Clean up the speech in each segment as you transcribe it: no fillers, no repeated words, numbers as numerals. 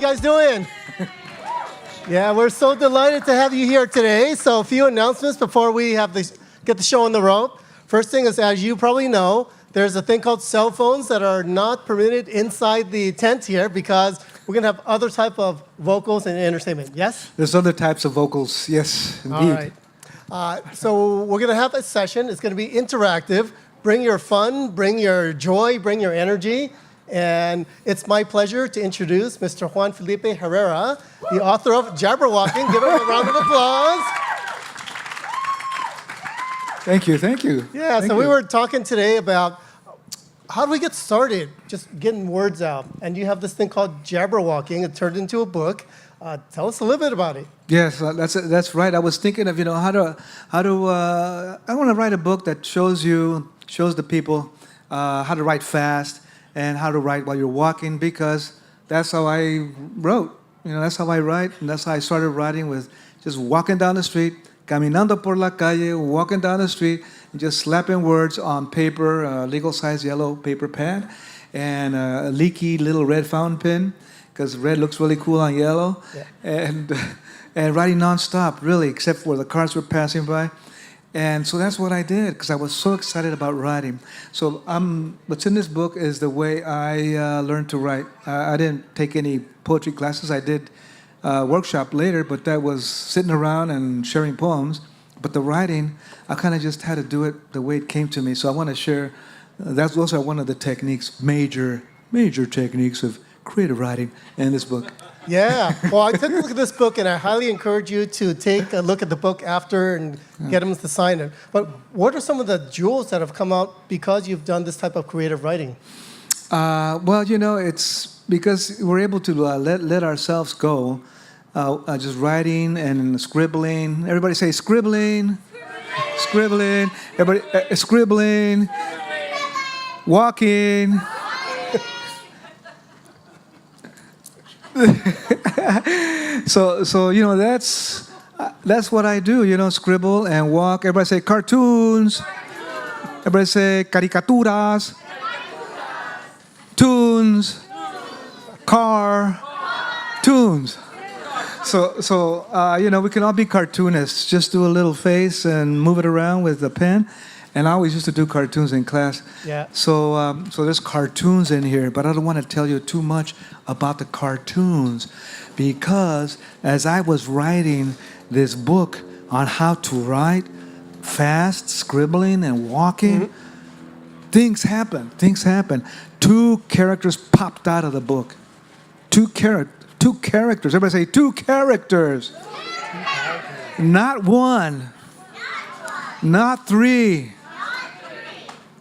guys doing? Yeah, we're so delighted to have you here today. So a few announcements before we get the show on the road. First thing is, as you probably know, there's a thing called cell phones that are not permitted inside the tent here because we're going to have other type of vocals and entertainment. Yes? There's other types of vocals. Yes, indeed. All right. So we're going to have a session. It's going to be interactive. Bring your fun, bring your joy, bring your energy. And it's my pleasure to introduce Mr. Juan Felipe Herrera, the author of Jabberwalking. Give him a round of applause. Thank you, thank you. Yeah, thank so you. we were talking today about how do we get started just getting words out. And you have this thing called Jabberwalking. It turned into a book. Tell us a little bit about it. Yes, that's right. I was thinking of, I want to write a book that shows the people how to write fast and how to write while you're walking, because that's how I wrote. That's how I write, and that's how I started writing, with just walking down the street, caminando por la calle, walking down the street, and just slapping words on paper, legal-size yellow paper pad, and a leaky little red fountain pen, because red looks really cool on yellow, yeah. And writing nonstop, really, except for the cars were passing by. And so that's what I did, because I was so excited about writing. So what's in this book is the way I learned to write. I didn't take any poetry classes. I did workshop later, but that was sitting around and sharing poems. But the writing, I kind of just had to do it the way it came to me. So I want to share, that's also one of the techniques, major techniques of creative writing in this book. Yeah. Well, I took a look at this book, and I highly encourage you to take a look at the book after and get them to sign it. But what are some of the jewels that have come out because you've done this type of creative writing? Well, it's because we're able to let ourselves go, just writing and scribbling. Everybody say scribbling, scribbling. Everybody scribbling, walking. So that's what I do, scribble and walk. Everybody say cartoons. Everybody say caricaturas. Tunes. Car. Tunes. So we can all be cartoonists. Just do a little face and move it around with a pen. And I always used to do cartoons in class. Yeah. So there's cartoons in here, but I don't want to tell you too much about the cartoons, because as I was writing this book on how to write fast, scribbling and walking, things happen. Two characters popped out of the book. Two characters. Everybody say two characters. Not one. Not three.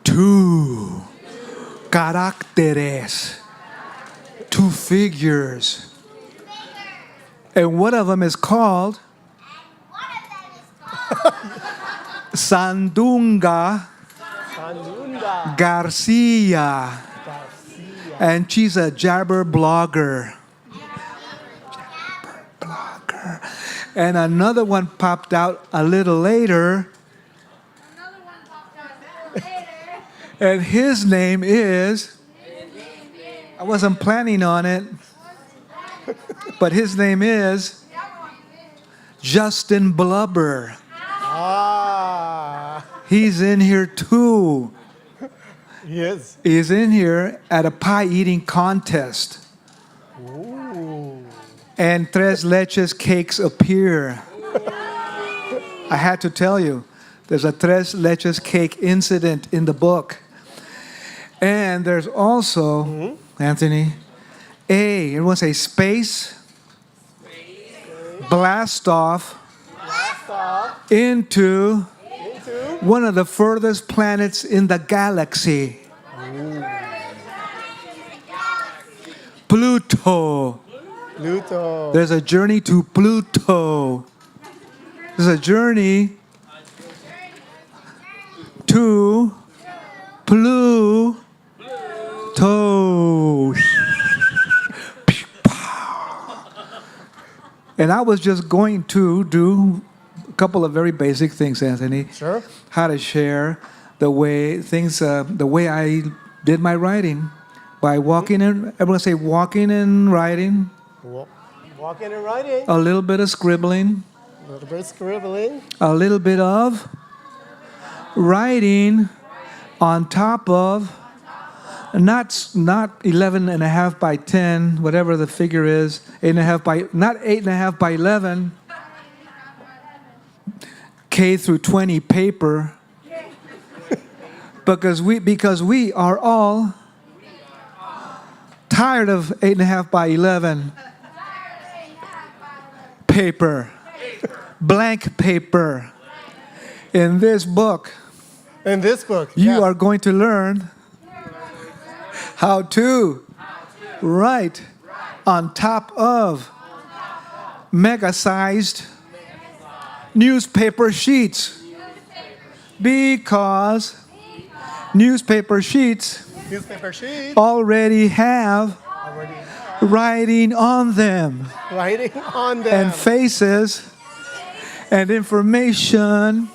Two caracteres, two figures, and one of them is called Sandunga Garcia, and she's a jabber blogger. And another one popped out a little later. And his name is, I wasn't planning on it, but his name is Justin Blubber. Ah. He's in here too. He is. He's in here at a pie eating contest. Ooh. And tres leches cakes appear. I had to tell you, there's a tres leches cake incident in the book. And there's also, Anthony, everyone say space, blast-off into one of the furthest planets in the galaxy. Pluto. There's a journey to Pluto. There's a journey to Pluto. And I was just going to do a couple of very basic things, Anthony. Sure. How to share the way I did my writing by walking and everyone say walking and writing. Walking and writing. a little bit of scribbling, A little bit of scribbling. a little bit of writing on top of not 11 and a half by 10, whatever the figure is, 8.5 by, not 8.5 by 11, K through 20 paper, because we are all tired of 8.5 by 11 paper, blank paper. In this book, you are going to learn how to write on top of mega-sized newspaper sheets, because newspaper sheets already have writing on them, and faces and information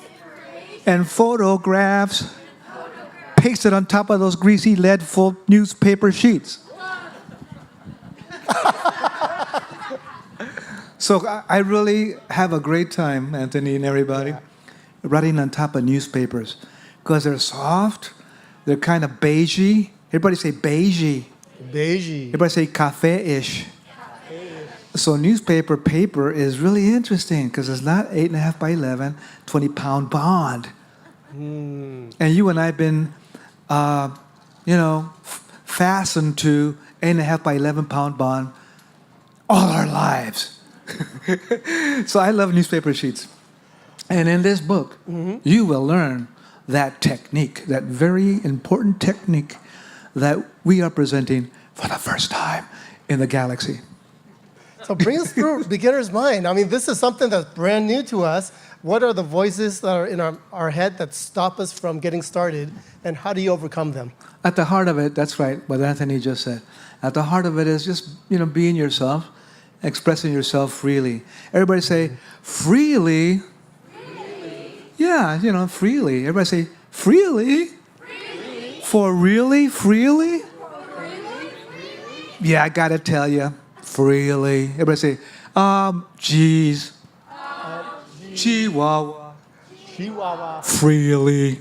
and photographs pasted on top of those greasy lead-full newspaper sheets. So I really have a great time, Anthony and everybody, writing on top of newspapers, because they're soft, they're kind of beigey. Everybody say beigey. Everybody say cafe-ish. So newspaper paper is really interesting because it's not 8.5 by 11, 20-pound bond. And you and I have been, fastened to 8.5 by 11-pound bond all our lives. So I love newspaper sheets. And in this book, you will learn that technique, that very important technique that we are presenting for the first time in the galaxy. So bring us through beginner's mind. I mean, this is something that's brand new to us. What are the voices that are in our head that stop us from getting started, and how do you overcome them? At the heart of it, that's right, what Anthony just said. At the heart of it is just, being yourself, expressing yourself freely. Everybody say, freely. Yeah, freely. Everybody say, freely. For really, freely? Yeah, I gotta tell you, freely. Everybody say, geez. Chihuahua. Freely.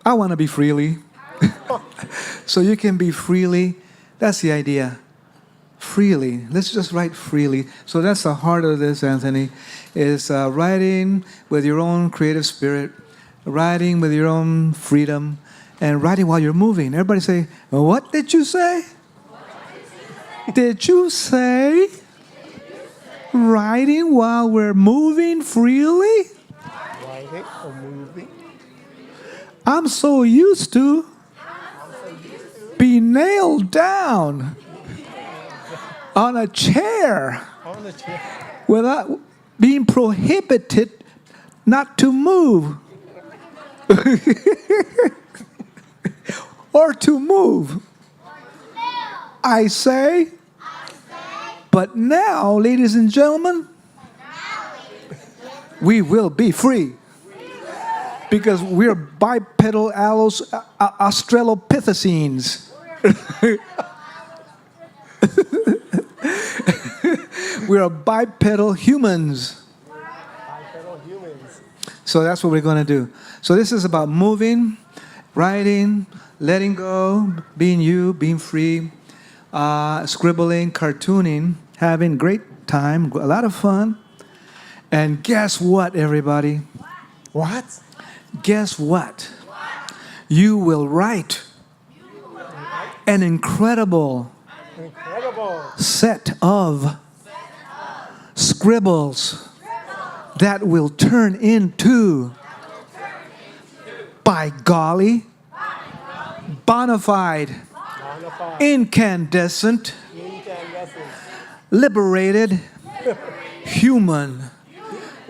I want to be freely. So you can be freely. That's the idea. Freely. Let's just write freely. So that's the heart of this, Anthony, is writing with your own creative spirit, writing with your own freedom, and writing while you're moving. Everybody say, what did you say? Did you say writing while we're moving freely? Writing or moving? I'm so used to be nailed down on a chair without being prohibited not to move or to move. I say, but now, ladies and gentlemen, we will be free. Because we're bipedal australopithecines. We're bipedal humans. So that's what we're going to do. So this is about moving, writing, letting go, being you, being free, scribbling, cartooning, having great time, a lot of fun. And guess what, everybody? What? Guess what? You will write an incredible set of scribbles that will turn into, by golly, bonafide, incandescent, liberated, human,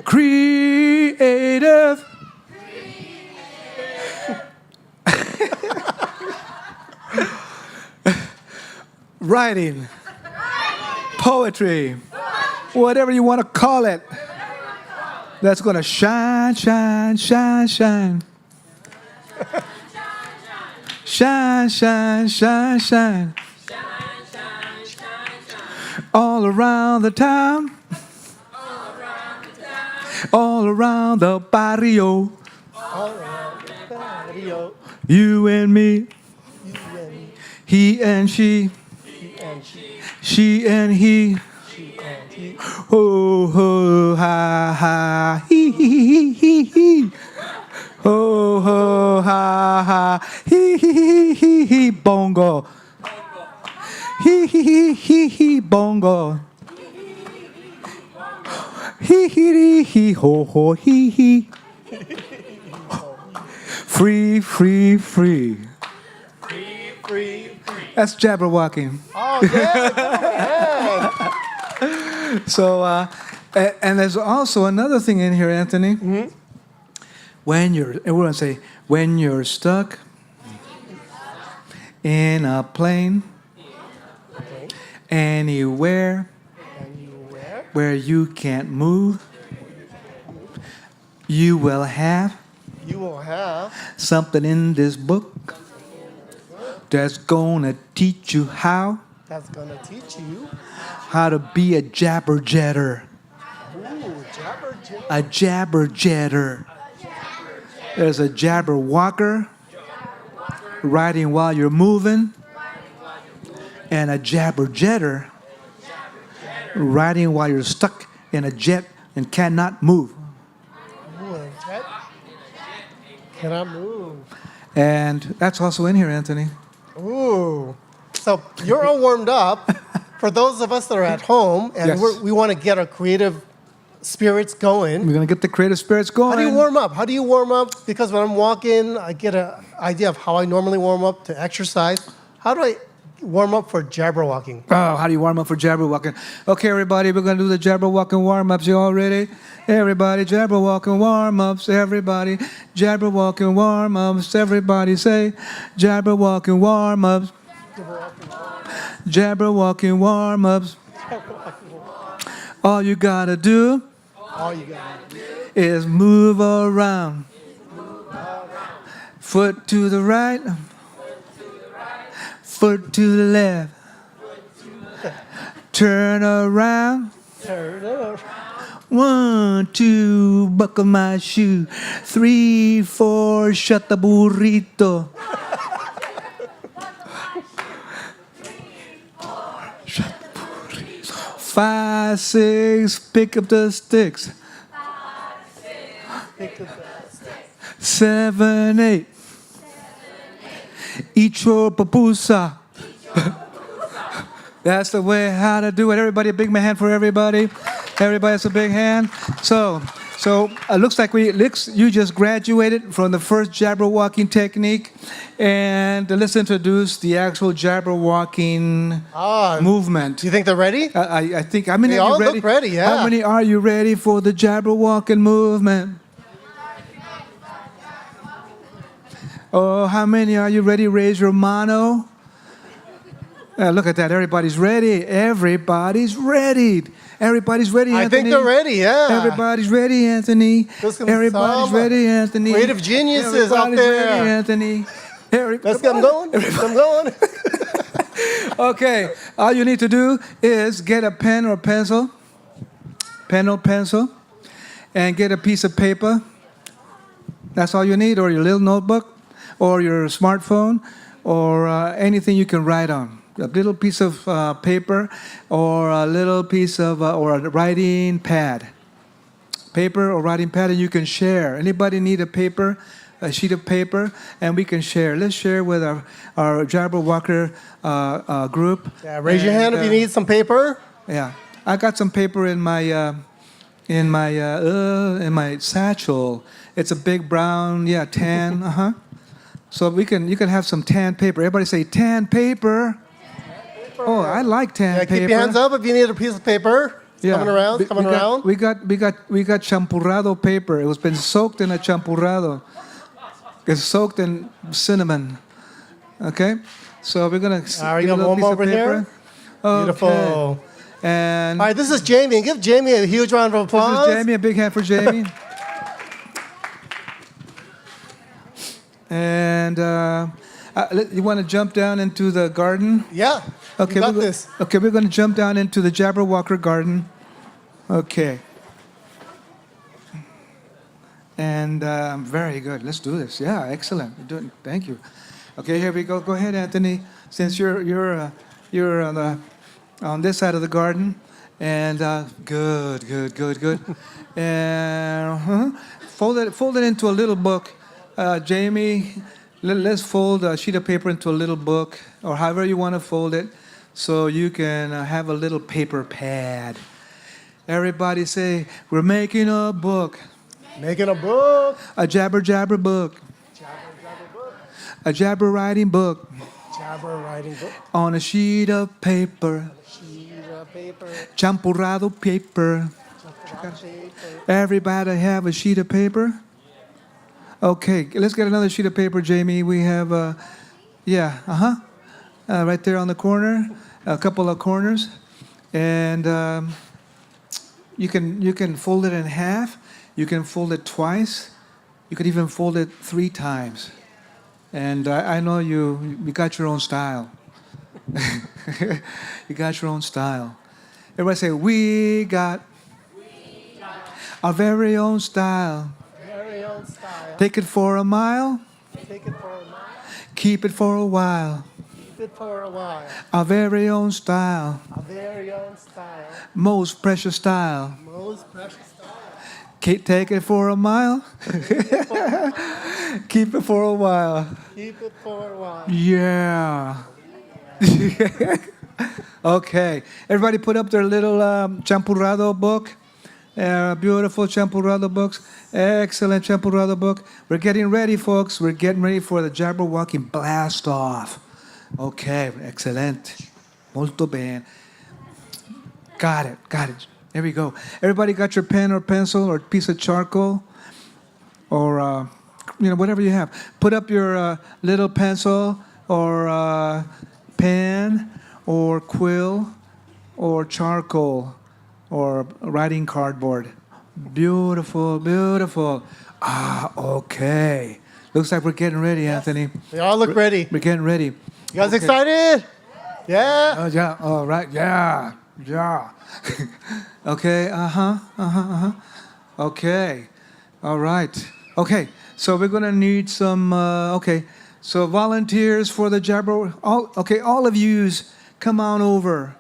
creative, writing, poetry, whatever you want to call it, that's going to shine, shine, shine, shine. Shine, shine, shine, shine. all around the town, all around the barrio, All around the patio. you and me, You and he and she, he and she. she and he. She and he. Ho ho ha ha hee hee hee hee hee. Ho ho ha ha hee hee hee hee hee bongo. Hee hee hee hee hee bongo. Hee hee hee hee ho ho hee hee. Free free free. Free. That's Jabberwalking. Oh, yeah. Come on. So, and there's also another thing in here, Anthony. Mm-hmm. When you're, and we're going to say, when you're stuck in a plane, Okay. anywhere And you where? where you can't move, you will have You will have something in this book that's going to teach you that's gonna teach you. how to be a jabberjetter. Ooh, jabber. A jabberjetter. There's a jabberwalker, riding while you're moving, and a jabberjetter, riding while you're stuck in a jet and cannot move. Ooh, a jet. Cannot move. And that's also in here, Anthony. Ooh. So you're all warmed up. For those of us that are at home and Yes. we want to get our creative spirits going, We're going to get the creative spirits going. how do you warm up? How do you warm up? Because when I'm walking, I get an idea of how I normally warm up to exercise. How do I warm up for Jabberwalking? Oh, how do you warm up for Jabberwalking? Okay, everybody, we're going to do the Jabberwalking warm-ups. You all ready? Everybody, Jabberwalking warm-ups. Everybody, Jabberwalking warm-ups. Everybody say, Jabberwalking warm-ups. Jabberwalking warm-ups. All you got to do All you got. is move around. Foot to the right, foot to the left. Turn around. Turn it over. 1, 2, buckle my shoe. 3, 4, shut the burrito. 5, 6, pick up the sticks. Pick up the 7, 8, eat your papusa. That's the way how to do it. Everybody, a big hand for everybody. Everybody, has a big hand. So looks like you just graduated from the first Jabberwalking technique, and let's introduce the actual Jabberwalking movement. Do you think they're ready? I think. How many They are you all ready? look ready, yeah. How many are you ready for the Jabberwalking movement? Oh, how many are you ready? Raise your mano. Look at that. Everybody's ready. Everybody's ready. Everybody's ready, Anthony. I think they're ready, yeah. Everybody's ready, Anthony. There's gonna be Everybody's some ready, Anthony. creative geniuses out Everybody's there. ready, Anthony. Let's get them going. Let's get them going. Okay, all you need to do is get a pen or pencil, and get a piece of paper. That's all you need, or your little notebook, or your smartphone, or anything you can write on. A little piece of paper, or a little piece of, or a writing pad. Paper or writing pad, and you can share. Anybody need a paper? A sheet of paper, and we can share. Let's share with our Jabberwalker group. Yeah, raise your hand if you need some paper. Yeah, I got some paper in my satchel. It's a big brown, tan. So you can have some tan paper. Everybody say tan paper. Oh, I like tan paper. Keep your hands up if you need a piece of paper. It's coming around. It's coming around. We got champurrado paper. It was been soaked in a champurrado. It's soaked in cinnamon. Okay, so we're gonna All right, get a got little one piece more of over paper. here. Okay. Beautiful. And All right, this is Jamie. Give Jamie a huge round of applause. this is Jamie. A big hand for Jamie. And You want to jump down into the garden? Yeah. Okay, You got we're go- this. Okay, we're going to jump down into the Jabberwalker garden. Okay. And very good. Let's do this. Yeah, excellent. Thank you. Okay, here we go. Go ahead, Anthony. Since you're on this side of the garden, and good. And fold it into a little book. Jamie, let's fold a sheet of paper into a little book, or however you want to fold it, so you can have a little paper pad. Everybody say, we're making a book. Making a book. A jabber book. Jabber book. A jabber writing book. Jabber writing book. On a sheet of paper. Sheet of paper. Champurrado paper. Paper. Everybody have a sheet of paper? Okay, let's get another sheet of paper, Jamie. We have, right there on the corner, a couple of corners. And you can fold it in half. You can fold it twice. You could even fold it 3 times. And I know you got your own style. You got your own style. Everybody say, we got our very own style. Very own style. Take it for a mile. Take it for a mile. Keep it for a while. Keep it for a while. Our very own style. Our very own style. Most precious style. Most precious style. Take it for a mile. Keep it for a while. Keep it for a while. Yeah. Okay. Everybody put up their little champurrado book. Beautiful champurrado books. Excellent champurrado book. We're getting ready, folks. We're getting ready for the Jabberwalky Blast-Off. Okay. Excellent. Molto bene. Got it. There we go. Everybody got your pen or pencil or piece of charcoal or, whatever you have. Put up your little pencil or pen or quill or charcoal or writing cardboard. Beautiful. Okay. Looks like we're getting ready, Anthony. They all look ready. We're getting ready. You guys excited? Yeah. Oh, yeah. All right. Yeah. Okay. Okay. All right. Okay. So we're gonna need some. So volunteers for the Jabber. All of yous, come on over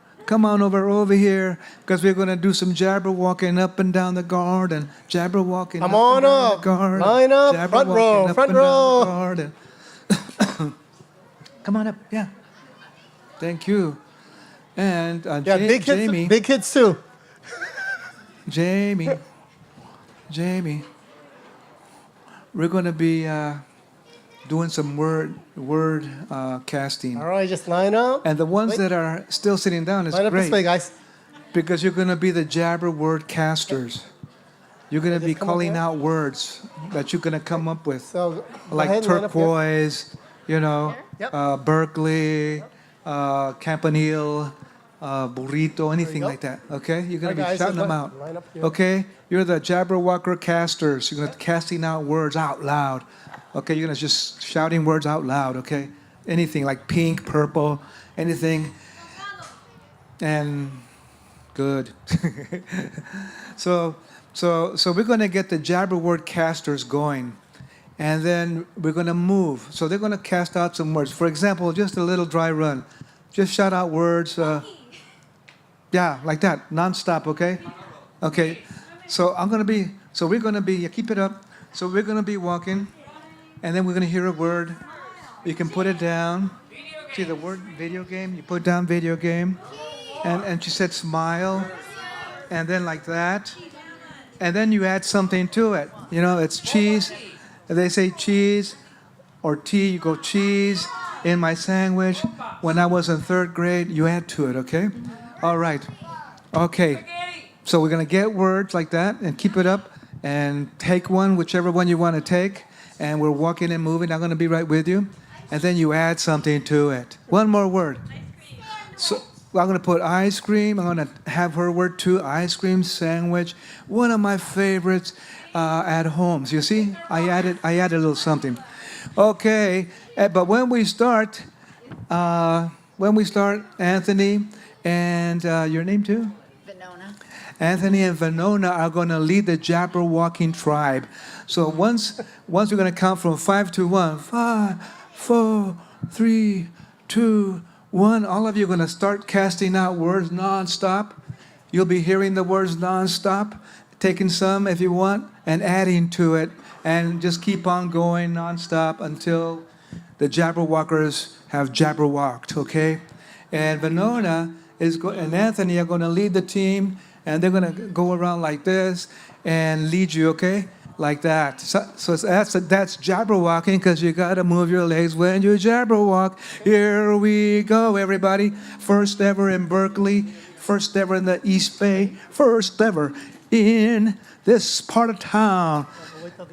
here, because we're gonna do some Jabberwalking up and down the garden. Jabberwalking. Come on up. Line up. Front row. Come on up. Yeah. Thank you. And Yeah, big kids. Jamie. Big kids too. Jamie, we're going to be doing some word casting. All right, just line up. And the ones Wait. that are still sitting down is Line up this way, great, guys. because you're going to be the Jabber word casters. You're going to be Just come up calling here. out words that you're going to come up with, So go like ahead and line up here. turquoise, Yep. Berkeley, campanile, burrito, anything go. like that. Okay, you're going to All right, be guys, shouting just them out. line up here. Okay, you're the Jabberwocker casters. You're going to casting out words out loud. Okay, you're going to just shouting words out loud. Okay, anything like pink, purple, anything. And good. So we're going to get the Jabberword casters going, and then we're going to move. So they're going to cast out some words. For example, just a little dry run. Just shout out words. Yeah, like that, nonstop. Okay. Okay. So we're going to be. Keep it up. So we're going to be walking, and then we're going to hear a word. You can put it down. See the word video game? You put down video game. And she said smile. And then like that. And then you add something to it. It's cheese. They say cheese or tea. You go cheese in my sandwich. When I was in 3rd grade, you add to it, okay? All right. Okay. So we're going to get words like that and keep it up and take one, whichever one you want to take. And we're walking and moving. I'm going to be right with you. And then you add something to it. One more word. So I'm going to put ice cream. I'm going to have her word too. Ice cream sandwich. One of my favorites at home. So you see, I added a little something. Okay, but when we start, Anthony and your name too? Venona. Anthony and Venona are going to lead the Jabberwalking tribe. So once we're going to count from 5 to 1. 5, 4, 3, 2, 1. All of you are going to start casting out words nonstop. You'll be hearing the words nonstop, taking some if you want, and adding to it, and just keep on going nonstop until the Jabberwalkers have Jabberwalked, okay? And Venona and Anthony are going to lead the team, and they're going to go around like this and lead you, okay? Like that. So that's Jabberwalking, because you got to move your legs when you Jabberwalk. Here we go, everybody. First ever in Berkeley, first ever in the East Bay, first ever in this part of town.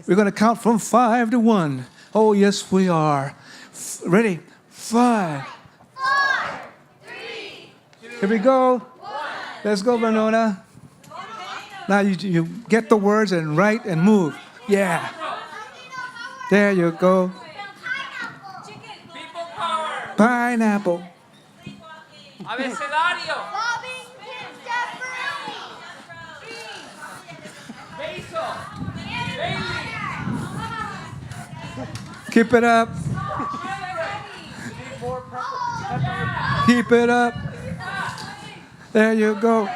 We're going to count from 5 to 1. Oh, yes, we are. Ready? 5. 4, 3, 2, Here we go. 1. Let's go, Venona. Now you get the words and write and move. Yeah. There you go. People power. Pineapple. Abecedario. Bobbing Kids Basil. Bailey. Keep it up. Keep it up. There you go.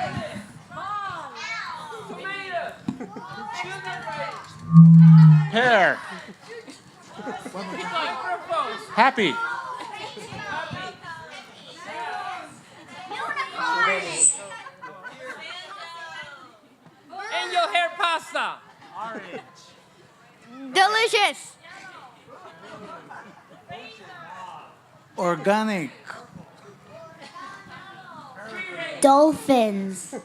Hair. Happy. Angel hair pasta. Delicious. Organic. Dolphins.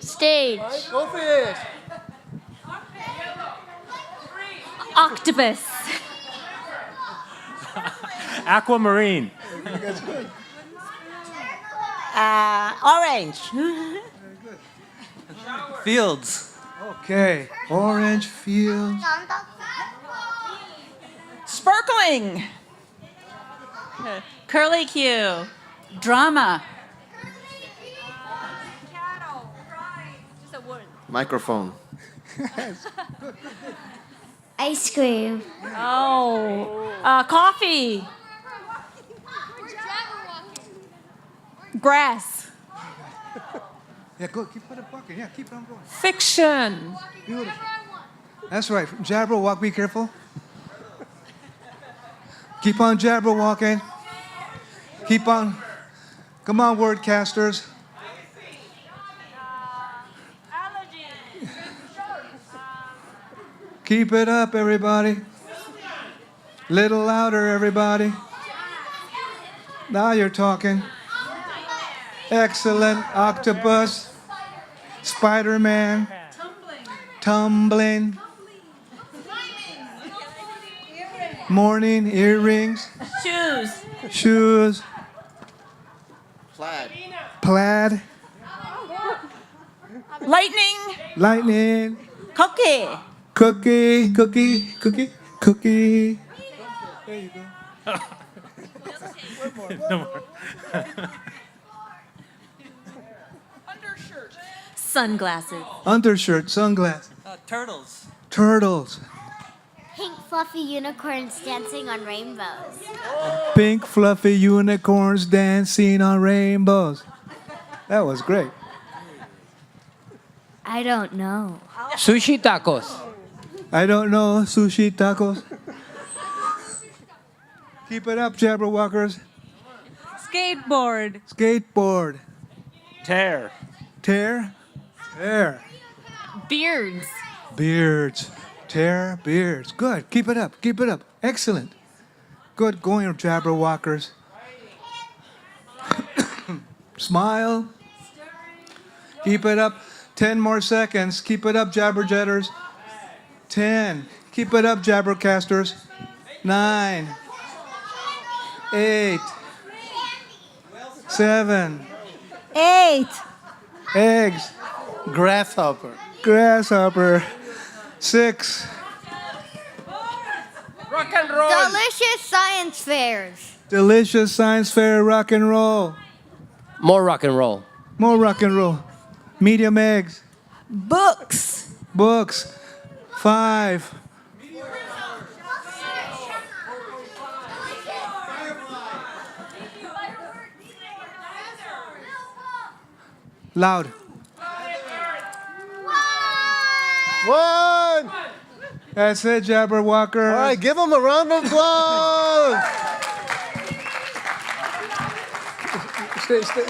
Stage. Go fish. Octopus. Aquamarine. Orange. Fields. Okay. Orange field. Sparkling. Curly Q. Drama. Microphone. Ice cream. Oh. Coffee. Grass. Yeah, go. Keep it bucket. Yeah, keep on going. Fiction. Beautiful. That's right. Jabberwalk, be careful. Keep on Jabberwalking. Keep on. Come on, wordcasters. Keep it up, everybody. Little louder, everybody. Now you're talking. Excellent. Octopus. Spider-Man. Tumbling. Morning. Earrings. Shoes. Shoes. Plaid. Lightning. Lightning. Cookie. Cookie. There you go. Sunglasses. Undershirt. Sunglasses. Turtles. Turtles. Pink fluffy unicorns dancing on rainbows. Pink fluffy unicorns dancing on rainbows. That was great. I don't know. Sushi tacos. I don't know. Sushi tacos. Keep it up, Jabberwalkers. Skateboard. Skateboard. Tear. Tear. Tear. Beards. Beards. Tear. Beards. Good. Keep it up. Keep it up. Excellent. Good going, Jabberwalkers. Smile. Keep it up. 10 more seconds. Keep it up, Jabberjetters. 10. Keep it up, Jabbercasters. 9. 8. 7. 8. Eggs. Grasshopper. Grasshopper. 6. Rock and roll. Delicious science fairs. Delicious science fair rock and roll. More rock and roll. More rock and roll. Medium eggs. Books. Books. 5. Loud. 1. That's it, Jabberwalker. All right, give them a round of applause.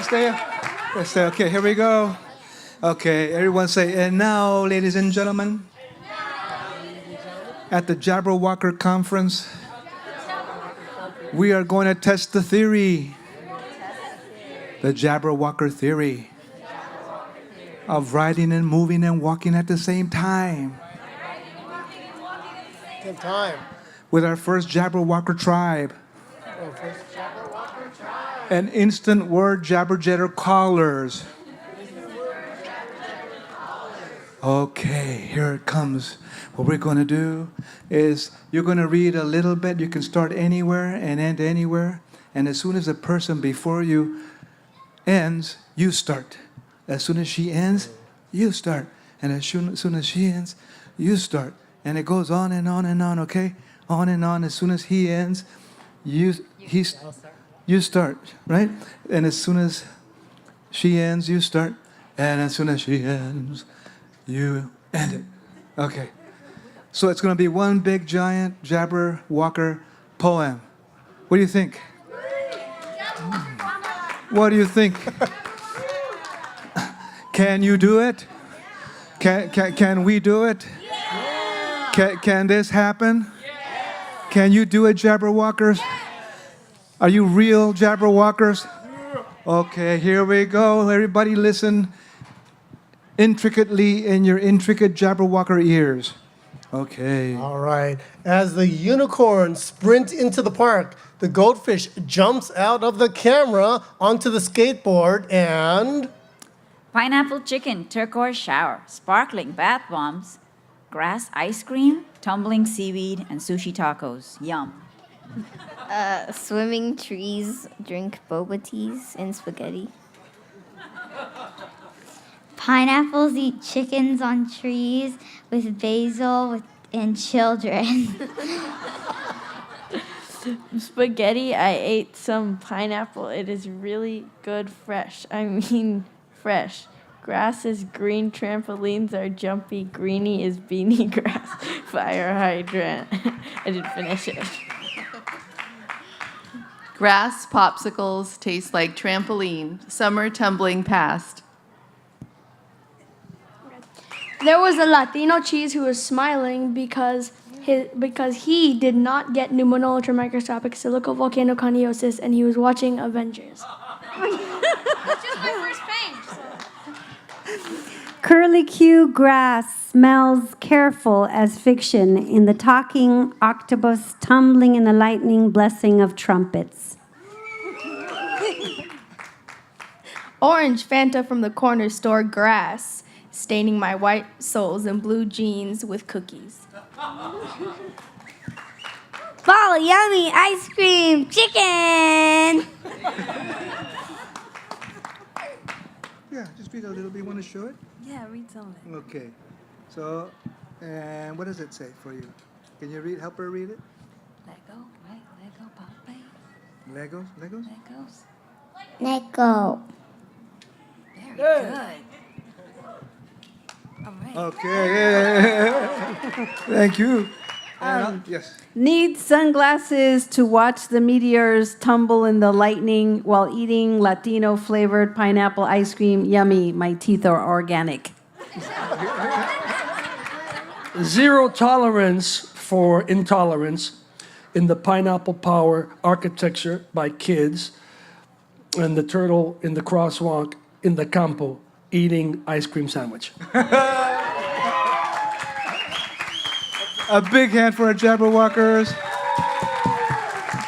Stay. Okay, here we go. Okay, everyone say, and now, ladies and gentlemen, at the Jabberwalker conference, we are going to test the theory, the Jabberwalker theory of riding and moving and walking at the same time Same time. with our first Jabberwalker tribe. And instant word jabberjetter callers. Okay, here it comes. What we're going to do is you're going to read a little bit. You can start anywhere and end anywhere. And as soon as the person before you ends, you start. As soon as she ends, you start. And as soon as she ends, you start. And it goes on and on and on, okay? On and on. As soon as he ends, you start, right? And as soon as she ends, you start. And as soon as she ends, you end it. Okay. So it's going to be one big, giant Jabberwalker poem. What do you think? What do you think? Can you do it? Can we do it? Can this happen? Can you do it, Jabberwalkers? Are you real Jabberwalkers? Okay, here we go. Everybody listen intricately in your intricate Jabberwalker ears. Okay. All right. As the unicorns sprint into the park, the goldfish jumps out of the camera onto the skateboard and... Pineapple chicken, turquoise shower, sparkling bath bombs, grass ice cream, tumbling seaweed, and sushi tacos. Yum. Swimming trees drink boba teas and spaghetti. Pineapples eat chickens on trees with basil and children. Spaghetti, I ate some pineapple. It is really good fresh. I mean fresh. Grass is green, trampolines are jumpy, greeny is beanie grass, fire hydrant. I didn't finish it. Grass popsicles taste like trampoline, summer tumbling past. There was a Latino cheese who was smiling because he did not get pneumonolatral microscopic silicovolcanoconiosis and he was watching Avengers. That's just my first page. Curlicue grass smells careful as fiction in the talking octopus tumbling in the lightning blessing of trumpets. Orange Fanta from the corner store grass, staining my white soles and blue jeans with cookies. Ball yummy ice cream chicken. Yeah, just read a little bit. You want to show it? Yeah, read some of it. Okay. So, and what does it say for you? Can you read? Help her read it. Lego, right? Lego, Popeye. Legos? Legos? Legos. Let go. Very good. All right. Okay. Thank you. Yes. Need sunglasses to watch the meteors tumble in the lightning while eating Latino flavored pineapple ice cream. Yummy, my teeth are organic. Zero tolerance for intolerance in the Pineapple Power architecture by kids, and the turtle in the crosswalk in the campo eating ice cream sandwich. A big hand for our Jabberwalkers.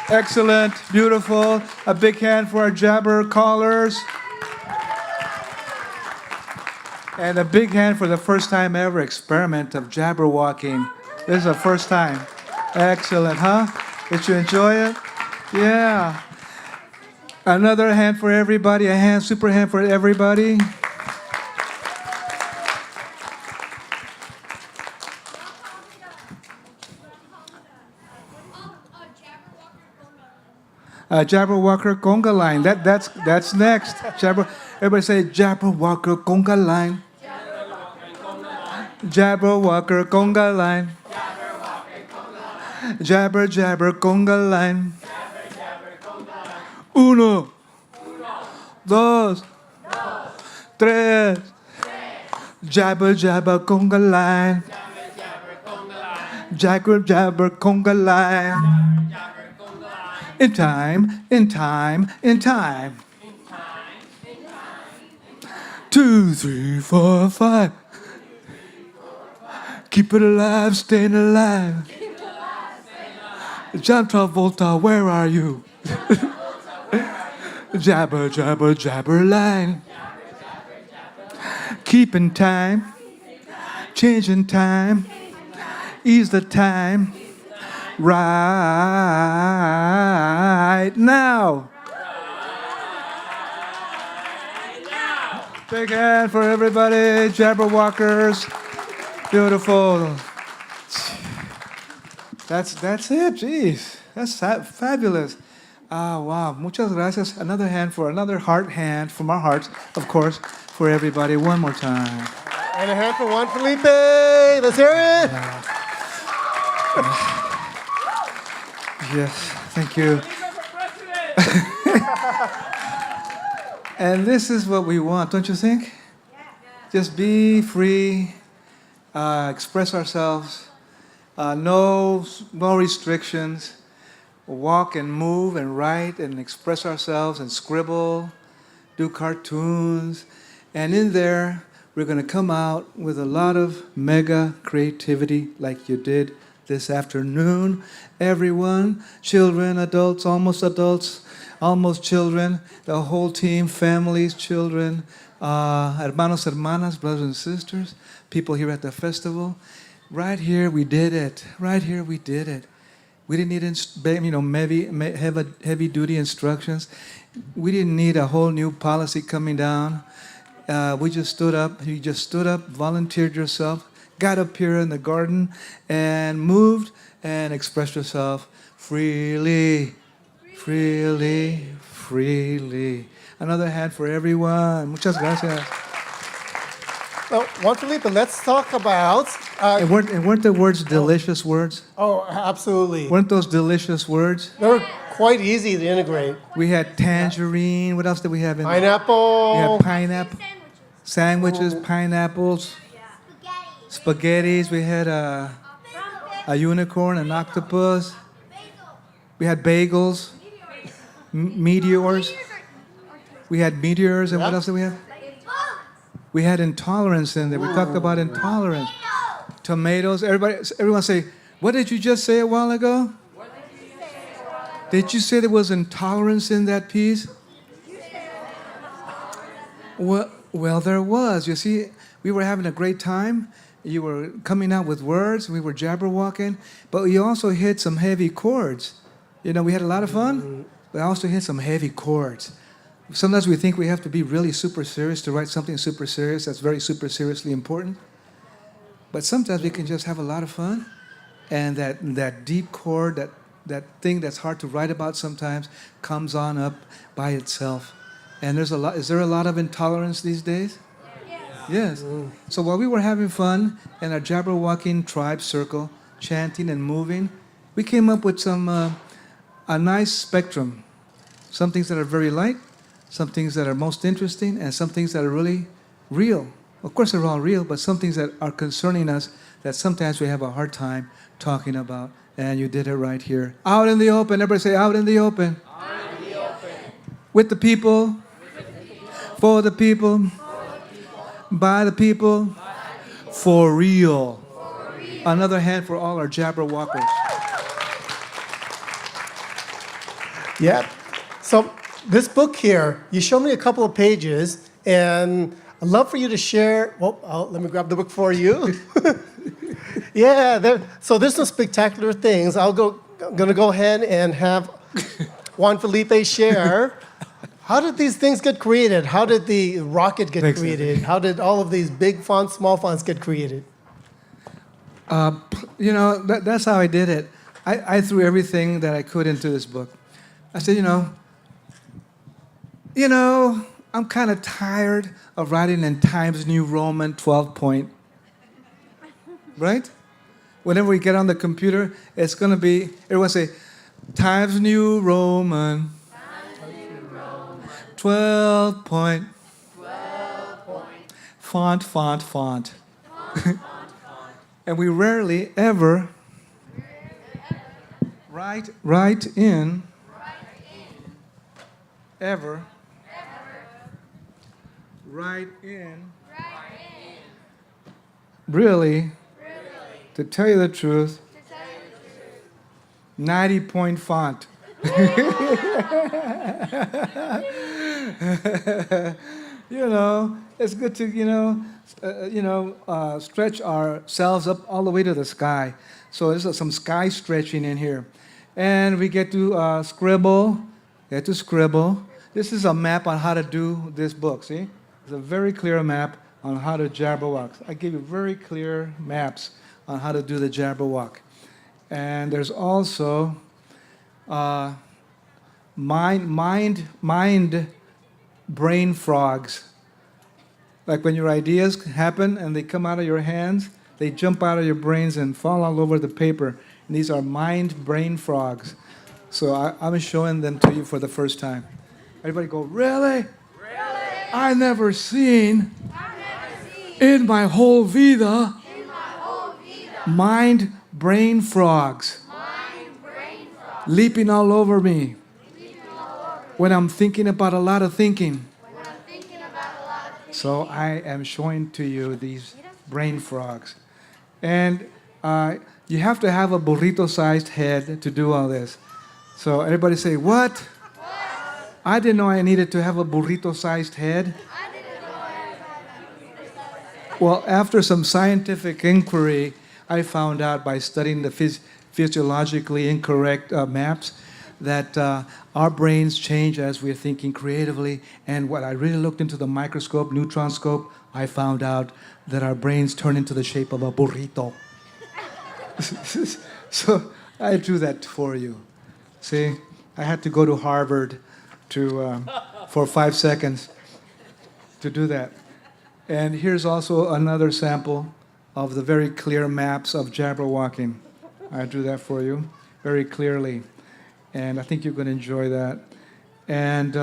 Excellent, beautiful. A big hand for our Jabber callers. And a big hand for the first time ever experiment of Jabberwalking. This is the first time. Excellent, huh? Did you enjoy it? Yeah. Another hand for everybody. A hand, super hand for everybody. Jabberwalker conga line. That's next. Everybody say Jabberwalker conga line. Jabberwalker conga line. Jabber conga line. Uno, dos, tres. Jabber conga line. Jabber conga line. In time, in time, in time. 2, 3, 4, 5. Keep it alive, staying alive. John Travolta, where are you? Jabber line. Keep in time, changing time, ease the time. Right now. Big hand for everybody, Jabberwalkers. Beautiful. That's it, jeez. That's fabulous. Wow, muchas gracias. Another hand for another heart hand from our hearts, of course, for everybody. One more time. And a hand for Juan Felipe. Let's hear it. Yes, thank you. And this is what we want, don't you think? Just be free, express ourselves, no restrictions. Walk and move and write and express ourselves and scribble, do cartoons. And in there, we're going to come out with a lot of mega creativity like you did this afternoon. Everyone, children, adults, almost children, the whole team, families, children, hermanos, hermanas, brothers and sisters, people here at the festival. Right here, we did it. Right here, we did it. We didn't need heavy-duty instructions. We didn't need a whole new policy coming down. We just stood up. You just stood up, volunteered yourself, got up here in the garden, and moved and expressed yourself freely, freely, freely. Another hand for everyone. Muchas gracias. Well, Juan Felipe, let's talk about... And weren't the words delicious words? Oh, absolutely. Weren't those delicious words? They were quite easy to integrate. We had tangerine. What else did we have in there? Pineapple. We had pineapple. Sandwiches, pineapples. Spaghettis. We had a unicorn, an octopus. We had bagels. Meteors. We had meteors. And what else did we have? We had intolerance in there. We talked about intolerance. Tomatoes. Everyone say, what did you just say a while ago? Did you say there was intolerance in that piece? Well, there was. You see, we were having a great time. You were coming out with words. We were jabberwalking. But we also hit some heavy chords. You know, we had a lot of fun. We also hit some heavy chords. Sometimes we think we have to be really super serious to write something super serious that's very super seriously important. But sometimes we can just have a lot of fun. And that deep chord, that thing that's hard to write about sometimes, comes on up by itself. And is there a lot of intolerance these days? Yes. So while we were having fun in our Jabberwalking tribe circle, chanting and moving, we came up with a nice spectrum. Some things that are very light, some things that are most interesting, and some things that are really real. Of course, they're all real, but some things that are concerning us that sometimes we have a hard time talking about. And you did it right here. Out in the open. Everybody say, out in the open. Out in the open. With the people. For the people. By the people. For real. Another hand for all our Jabberwalkers. Yeah. So this book here, you showed me a couple of pages, and I'd love for you to share. Well, let me grab the book for you. Yeah. So there's some spectacular things. I'm going to go ahead and have Juan Felipe share. How did these things get created? How did the rocket get created? How did all of these big fonts, small fonts get created? That's how I did it. I threw everything that I could into this book. I said, I'm kind of tired of writing in Times New Roman 12 point. Right? Whenever we get on the computer, it's going to be, everyone say, Times New Roman 12 point. Font. And we rarely ever write in really, to tell you the truth, 90-point font. It's good to, stretch ourselves up all the way to the sky. So there's some sky stretching in here. And we get to scribble. This is a map on how to do this book, see? It's a very clear map on how to Jabberwock. I give you very clear maps on how to do the Jabberwock. And there's also mind brain frogs. Like when your ideas happen and they come out of your hands, they jump out of your brains and fall all over the paper. And these are mind brain frogs. So I'm showing them to you for the first time. Everybody go, really? I never seen in my whole vida mind brain frogs leaping all over me when I'm thinking about a lot of thinking. So I am showing to you these brain frogs. And you have to have a burrito-sized head to do all this. So everybody say, what? I didn't know I needed to have a burrito-sized head. Well, after some scientific inquiry, I found out by studying the physiologically incorrect maps that our brains change as we're thinking creatively. And when I really looked into the microscope, neutron scope, I found out that our brains turn into the shape of a burrito. So I drew that for you. See, I had to go to Harvard for 5 seconds to do that. And here's also another sample of the very clear maps of Jabberwalking. I drew that for you very clearly. And I think you're going to enjoy that. And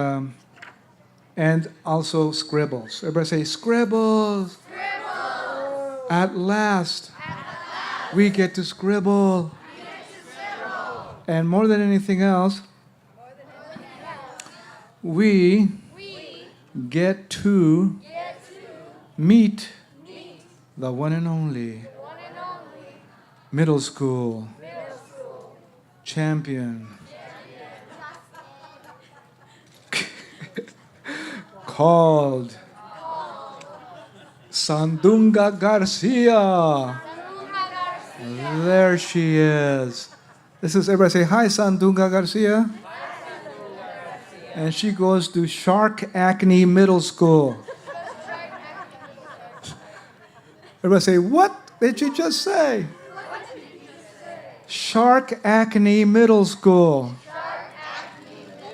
also scribbles. Everybody say, scribbles. Scribbles. At last, we get to scribble. And more than anything else, we get to meet the one and only middle school champion called Sandunga Garcia. There she is. This is, everybody say, hi, Sandunga Garcia. And she goes to Shark Acne Middle School. Everybody say, what did she just say? Shark Acne Middle School.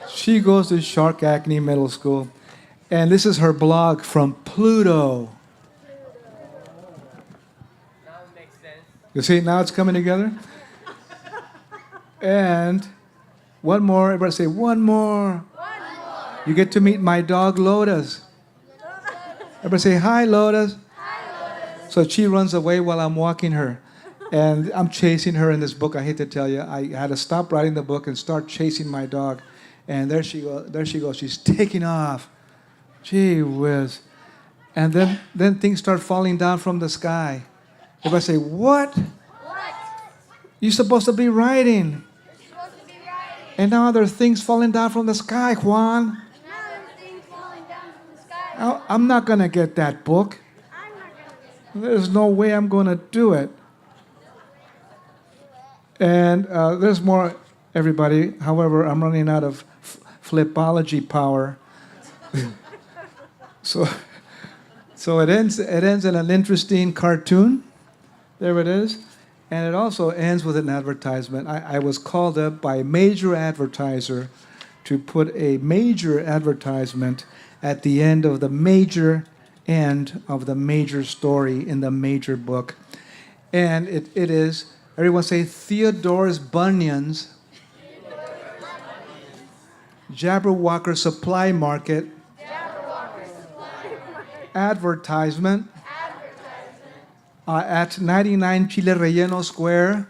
She goes to Shark Acne Middle School. And this is her blog from Pluto. Now it makes sense. You see, now it's coming together? And one more. Everybody say, one more. You get to meet my dog, Lotus. Everybody say, hi, Lotus. So she runs away while I'm walking her. And I'm chasing her in this book. I hate to tell you, I had to stop writing the book and start chasing my dog. And there she goes. She's taking off. Gee whiz. And then things start falling down from the sky. Everybody say, what? You're supposed to be writing. And now there are things falling down from the sky, Juan. I'm not going to get that book. There's no way I'm going to do it. And there's more, everybody. However, I'm running out of flipology power. So it ends in an interesting cartoon. There it is. And it also ends with an advertisement. I was called up by a major advertiser to put a major advertisement at the end of the major story in the major book. And it is, everyone say, Theodore's Bunyan's Jabberwocker Supply Market advertisement at 99 Chile Relleno Square,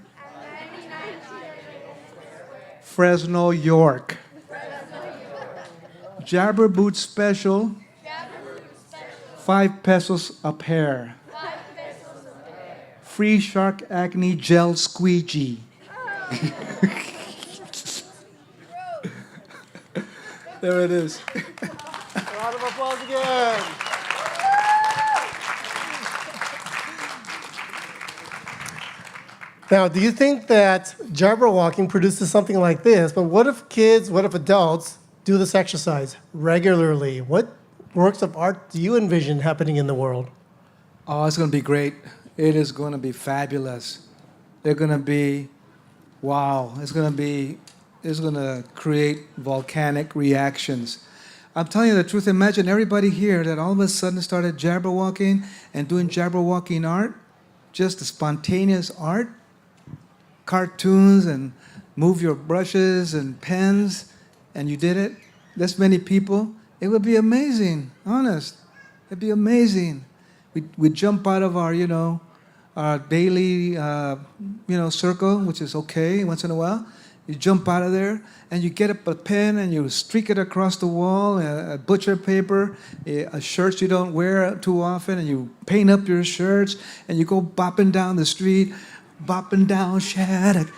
Fresno, York. Jabber Boot Special, 5 pesos a pair. Free Shark Acne Gel Squeegee. There it is. Round of applause again. Now, do you think that Jabberwalking produces something like this, but what if kids, what if adults do this exercise regularly? What works of art do you envision happening in the world? Oh, it's going to be great. It is going to be fabulous. They're going to be, wow, it's going to create volcanic reactions. I'm telling you the truth. Imagine everybody here that all of a sudden started Jabberwalking and doing Jabberwalking art, just the spontaneous art, cartoons and move your brushes and pens, and you did it. This many people. It would be amazing, honest. It'd be amazing. We'd jump out of our, our daily, circle, which is okay once in a while. You jump out of there, and you get up a pen, and you streak it across the wall, a butcher paper, a shirt you don't wear too often, and you paint up your shirts, and you go bopping down the street, bopping down Shattuck,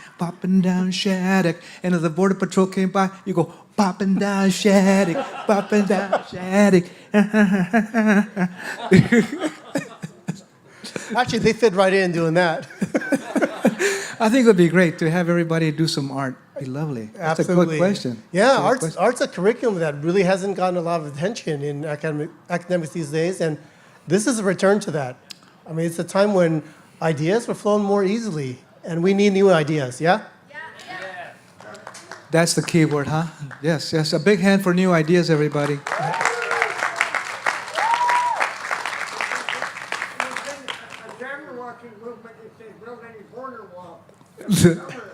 and if the Border Patrol came by, you go bopping down Shattuck, bopping down Shattuck. Actually, they fit right in doing that. I think it would be great to have everybody do some art. It'd be lovely. That's Absolutely. a good question. Yeah, art's a curriculum that really hasn't gotten a lot of attention in academics these days, and this is a return to that. I mean, it's a time when ideas were flowing more easily, and we need new ideas, yeah? That's the key word, huh? Yes, yes. A big hand for new ideas, everybody.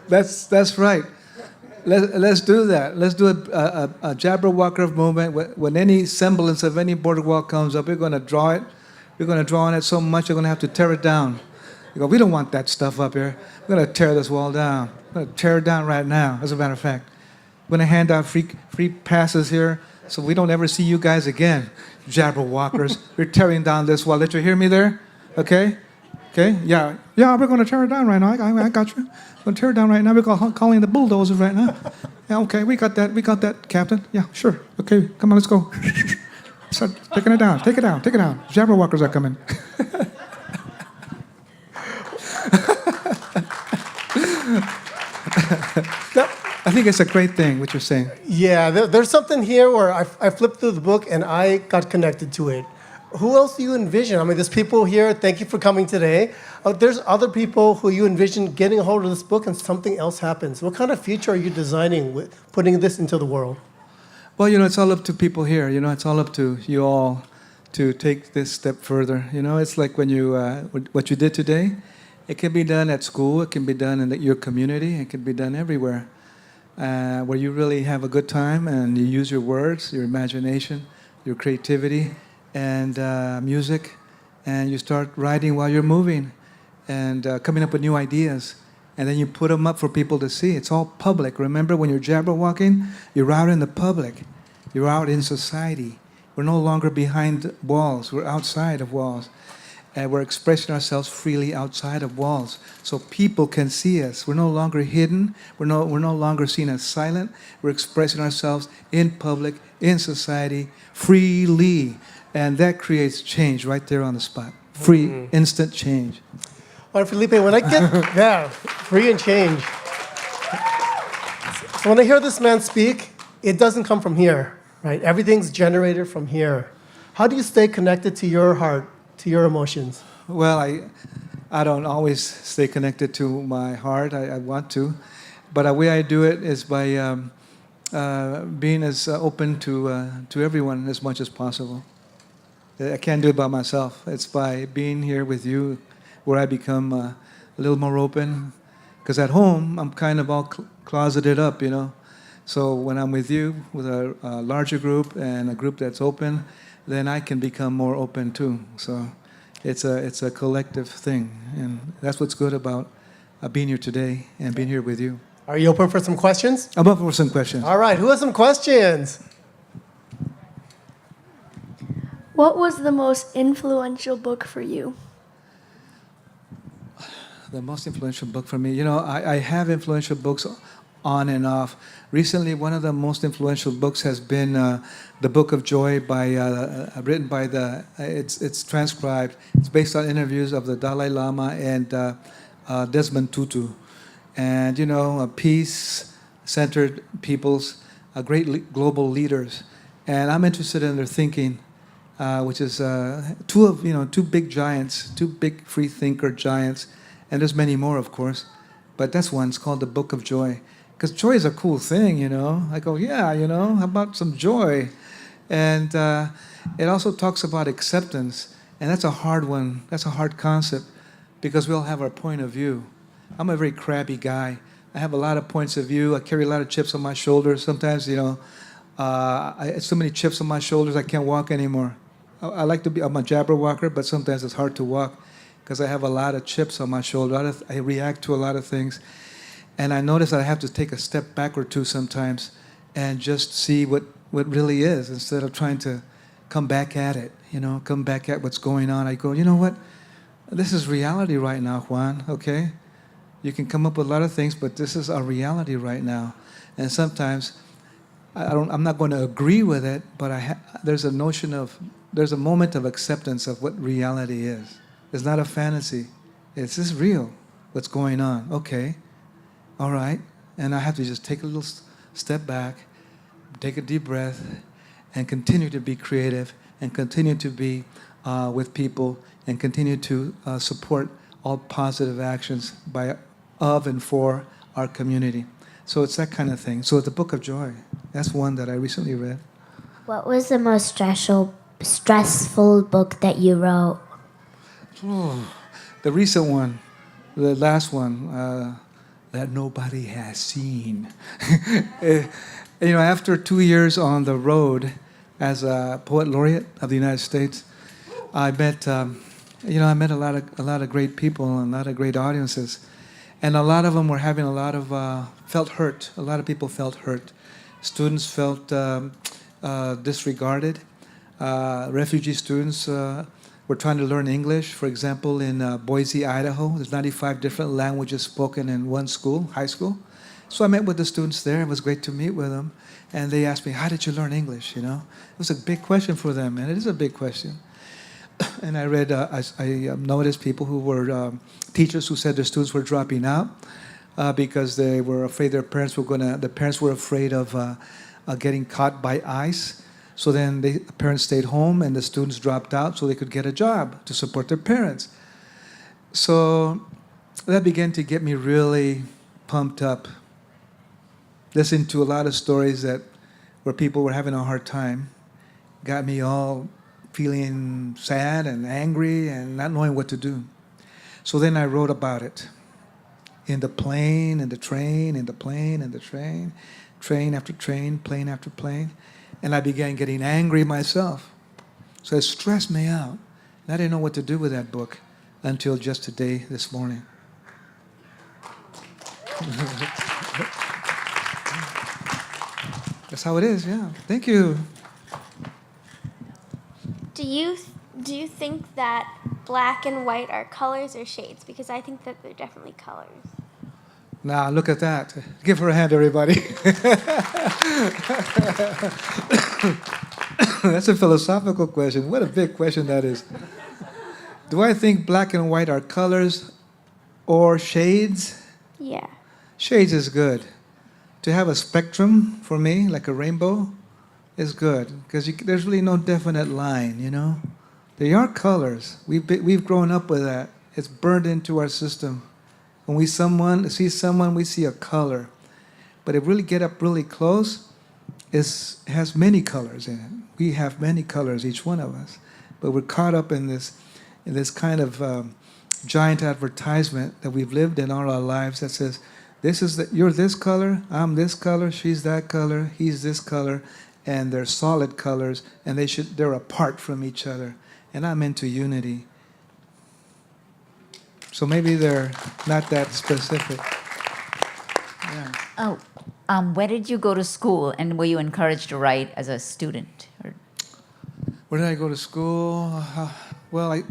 That's right. Let's do that. Let's do a Jabberwocker movement. When any semblance of any border wall comes up, we're going to draw it. We're going to draw on it so much you're going to have to tear it down. You go, we don't want that stuff up here. We're going to tear this wall down. We're going to tear it down right now, as a matter of fact. We're going to hand out free passes here so we don't ever see you guys again, Jabberwalkers. We're tearing down this wall. Did you hear me there? Okay? Okay? Yeah, we're going to tear it down right now. I got you. We're going to tear it down right now. We're calling the bulldozers right now. Yeah, okay, we got that, Captain. Yeah, sure. Okay, come on, let's go. Start taking it down. Take it down. Jabberwalkers are coming. I think it's a great thing, what you're saying. Yeah, there's something here where I flipped through the book and I got connected to it. Who else do you envision? I mean, there's people here. Thank you for coming today. There's other people who you envision getting a hold of this book and something else happens. What kind of future are you designing with putting this into the world? Well, it's all up to people here. It's all up to you all to take this step further. It's like when you what you did today. It can be done at school. It can be done in your community. It can be done everywhere, where you really have a good time and you use your words, your imagination, your creativity, and music, and you start writing while you're moving, and coming up with new ideas, and then you put them up for people to see. It's all public. Remember, when you're Jabberwalking, you're out in the public. You're out in society. We're no longer behind walls. We're outside of walls. and we're expressing ourselves freely outside of walls, so people can see us. We're no longer hidden. We're no longer seen as silent. We're expressing ourselves in public, in society, freely, and that creates change right there on the spot. Free, instant change. Juan Felipe, when I get free and change. So when I hear this man speak, it doesn't come from here, right? Everything's generated from here. How do you stay connected to your heart, to your emotions? Well, I don't always stay connected to my heart. I want to, but the way I do it is by being as open to everyone as much as possible. I can't do it by myself. It's by being here with you where I become a little more open. Because at home, I'm kind of all closeted up, you know. So when I'm with you, with a larger group and a group that's open, then I can become more open too. So it's a collective thing. And that's what's good about being here today and being here with you. Are you open for some questions? I'm open for some questions. All right, who has some questions? What was the most influential book for you? The most influential book for me, you know, I have influential books on and off. Recently, one of the most influential books has been The Book of Joy, written by it's transcribed. It's based on interviews of the Dalai Lama and Desmond Tutu. And, you know, peace-centered peoples, great global leaders. And I'm interested in their thinking, which is two big giants, two big free thinker giants. And there's many more, of course, but that's one. It's called The Book of Joy. Because joy is a cool thing, you know. I go, yeah, you know, how about some joy? And it also talks about acceptance, and that's a hard one. That's a hard concept, because we all have our point of view. I'm a very crabby guy. I have a lot of points of view. I carry a lot of chips on my shoulders. Sometimes, you know, so many chips on my shoulders, I can't walk anymore. I'm a Jabberwalker, but sometimes it's hard to walk, because I have a lot of chips on my shoulder. I react to a lot of things. And I notice that I have to take a step back or two sometimes and just see what really is, instead of trying to come back at it, you know, come back at what's going on. I go, you know what? This is reality right now, Juan, okay? You can come up with a lot of things, but this is our reality right now. And sometimes I'm not going to agree with it, but there's a moment of acceptance of what reality is. It's not a fantasy. It's just real, what's going on. Okay, all right. And I have to just take a little step back, take a deep breath, and continue to be creative, and continue to be with people, and continue to support all positive actions of and for our community. So it's that kind of thing. So The Book of Joy, that's one that I recently read. What was the most stressful book that you wrote? The recent one, the last one, that nobody has seen. You know, after 2 years on the road as a Poet Laureate of the United States, I met a lot of great people and a lot of great audiences, and a lot of them were having a lot of felt hurt. A lot of people felt hurt. Students felt disregarded. Refugee students were trying to learn English. For example, in Boise, Idaho, there's 95 different languages spoken in one school, high school. So I met with the students there. It was great to meet with them. And they asked me, how did you learn English, you know? It was a big question for them, and it is a big question. And I read, I noticed people who were teachers who said their students were dropping out because they were afraid the parents were afraid of getting caught by ICE. So then the parents stayed home and the students dropped out so they could get a job to support their parents. So that began to get me really pumped up. Listening to a lot of stories where people were having a hard time got me all feeling sad and angry and not knowing what to do. So then I wrote about it. In the plane, in the train, in the plane, in the train, train after train, plane after plane. And I began getting angry myself. So it stressed me out. And I didn't know what to do with that book until just today, this morning. That's how it is, yeah. Thank you. Do you think that black and white are colors or shades, because I think that they're definitely colors. Now, look at that. Give her a hand, everybody. That's a philosophical question. What a big question that is. Do I think black and white are colors or shades? Yeah. Shades is good. To have a spectrum, for me, like a rainbow, is good. Because there's really no definite line, you know? They are colors. We've grown up with that. It's burned into our system. When we see someone, we see a color. But if we really get up really close, it has many colors in it. We have many colors, each one of us. But we're caught up in this kind of giant advertisement that we've lived in all our lives that says, you're this color, I'm this color, she's that color, he's this color, and they're solid colors, and they're apart from each other. And I'm into unity. So maybe they're not that specific. Yeah. Oh, where did you go to school, and were you encouraged to write as a student? Where did I go to school? Well,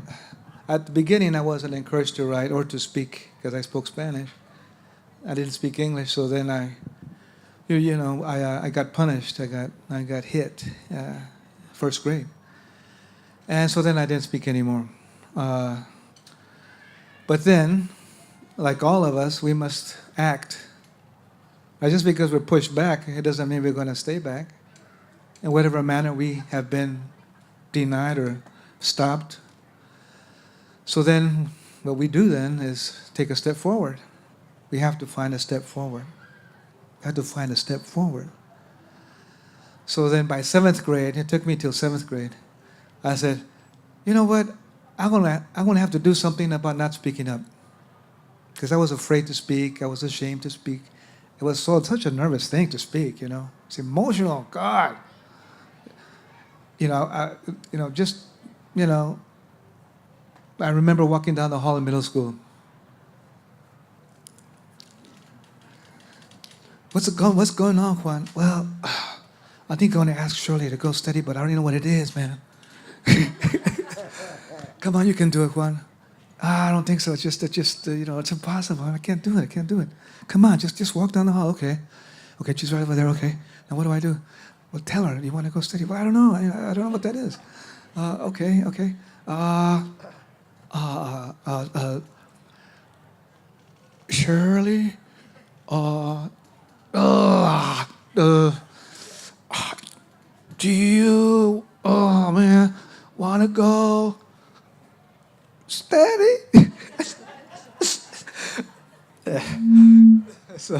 at the beginning, I wasn't encouraged to write or to speak because I spoke Spanish. I didn't speak English, so then I got punished. I got hit, first grade, and so then I didn't speak anymore. But then, like all of us, we must act. Now, just because we're pushed back, it doesn't mean we're going to stay back. In whatever manner we have been denied or stopped. So then, what we do then is take a step forward. We have to find a step forward. We have to find a step forward. So then by 7th grade, it took me till 7th grade, I said, you know what? I'm gonna have to do something about not speaking up. Because I was afraid to speak. I was ashamed to speak. It was such a nervous thing to speak, you know. It's emotional, God. I remember walking down the hall in middle school. What's going on, Juan? Well, I think I'm going to ask Shirley to go study, but I don't even know what it is, man. Come on, you can do it, Juan. I don't think so. It's just it's impossible. I can't do it. Come on, just walk down the hall. Okay, she's right over there. Okay, now what do I do? Well, tell her you want to go study. Well, I don't know. I don't know what that is. Okay. Shirley. Do you, want to go study? So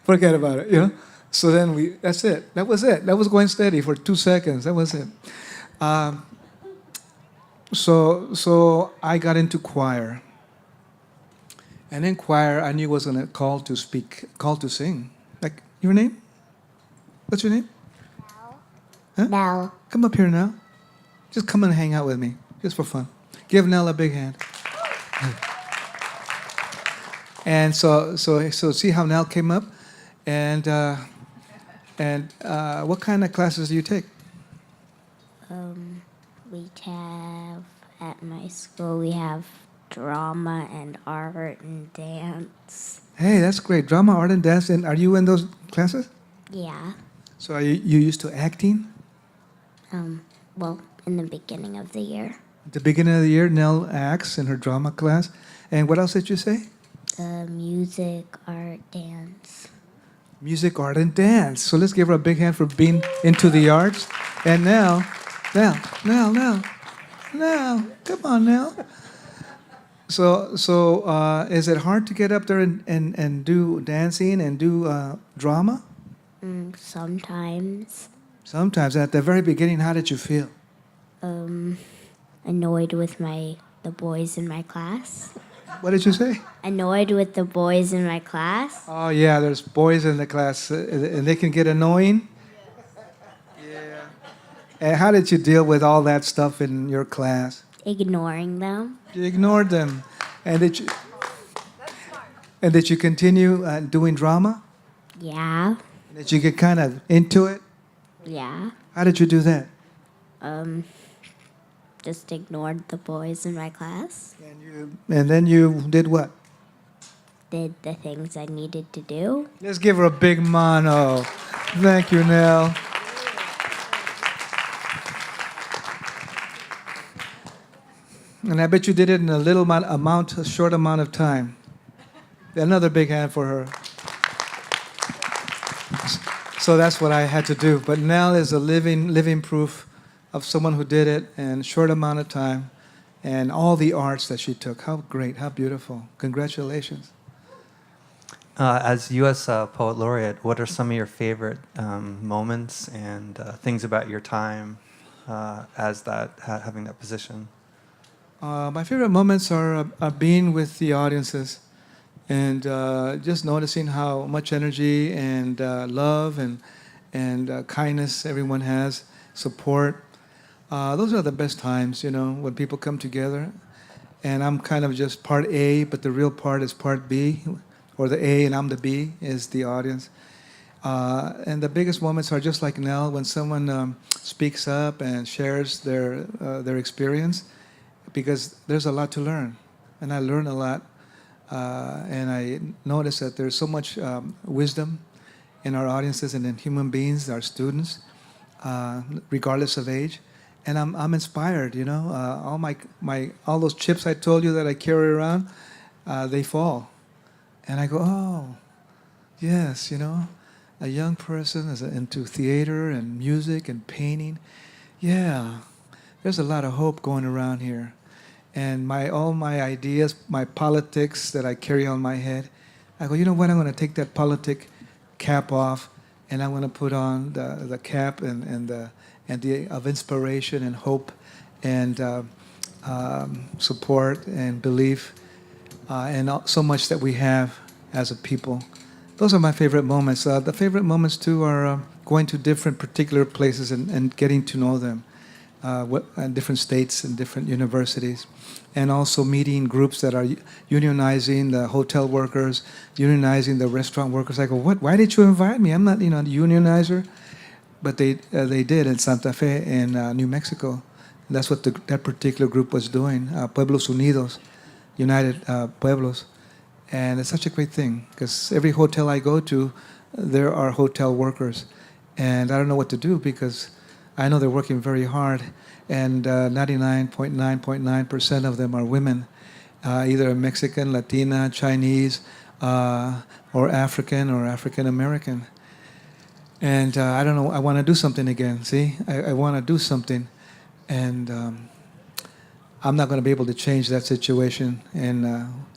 forget about it, you know. So then that's it. That was it. That was going steady for 2 seconds. That was it. So I got into choir. And in choir, I knew I was going to call to sing. Like, your name? What's your name? Huh? Nell. Come up here, Nell. Just come and hang out with me, just for fun. Give Nell a big hand. And so see how Nell came up? And what kind of classes do you take? We have, at my school, we have drama and art and dance. Hey, that's great. Drama, art, and dance. And are you in those classes? Yeah. So are you used to acting? Well, in the beginning of the year. At the beginning of the year, Nell acts in her drama class. And what else did you say? Music, art, dance. Music, art, and dance. So let's give her a big hand for being into the arts. And Nell, come on, Nell. So is it hard to get up there and do dancing and do drama? Sometimes. Sometimes. At the very beginning, how did you feel? Annoyed with the boys in my class. What did you say? Annoyed with the boys in my class. Oh, yeah, there's boys in the class, and they can get annoying. Yeah. And how did you deal with all that stuff in your class? Ignoring them. You ignored them. And did you continue doing drama? Yeah. Did you get kind of into it? Yeah. How did you do that? just ignored the boys in my class. And then you did what? Did the things I needed to do. Let's give her a big mono. Thank you, Nell. And I bet you did it in a short amount of time. Another big hand for her. So that's what I had to do. But Nell is a living proof of someone who did it in a short amount of time, and all the arts that she took. How great, how beautiful. Congratulations. As U.S. Poet Laureate, what are some of your favorite moments and things about your time as having that position? My favorite moments are being with the audiences and just noticing how much energy and love and kindness everyone has, support. Those are the best times, when people come together. And I'm kind of just part A, but the real part is part B, or the A and I'm the B is the audience. And the biggest moments are just like Nell, when someone speaks up and shares their experience, because there's a lot to learn. And I learn a lot. And I notice that there's so much wisdom in our audiences and in human beings, our students, regardless of age. And I'm inspired, all those chips I told you that I carry around, they fall. And I go, oh, yes, a young person is into theater and music and painting. Yeah, there's a lot of hope going around here. And all my ideas, my politics that I carry on my head, I go, you know what, I'm going to take that politic cap off, and I'm going to put on the cap and the of inspiration and hope and support and belief and so much that we have as a people. Those are my favorite moments. The favorite moments too are going to different particular places and getting to know them, in different states and different universities, and also meeting groups that are unionizing the hotel workers, unionizing the restaurant workers. I go, what? Why did you invite me? I'm not, a unionizer. But they did in Santa Fe in New Mexico. And that's what that particular group was doing, Pueblos Unidos, United Pueblos. And it's such a great thing, because every hotel I go to, there are hotel workers. And I don't know what to do, because I know they're working very hard, and 99.9% of them are women, either Mexican, Latina, Chinese, or African American. And I don't know, I want to do something again, see? I want to do something. And I'm not going to be able to change that situation in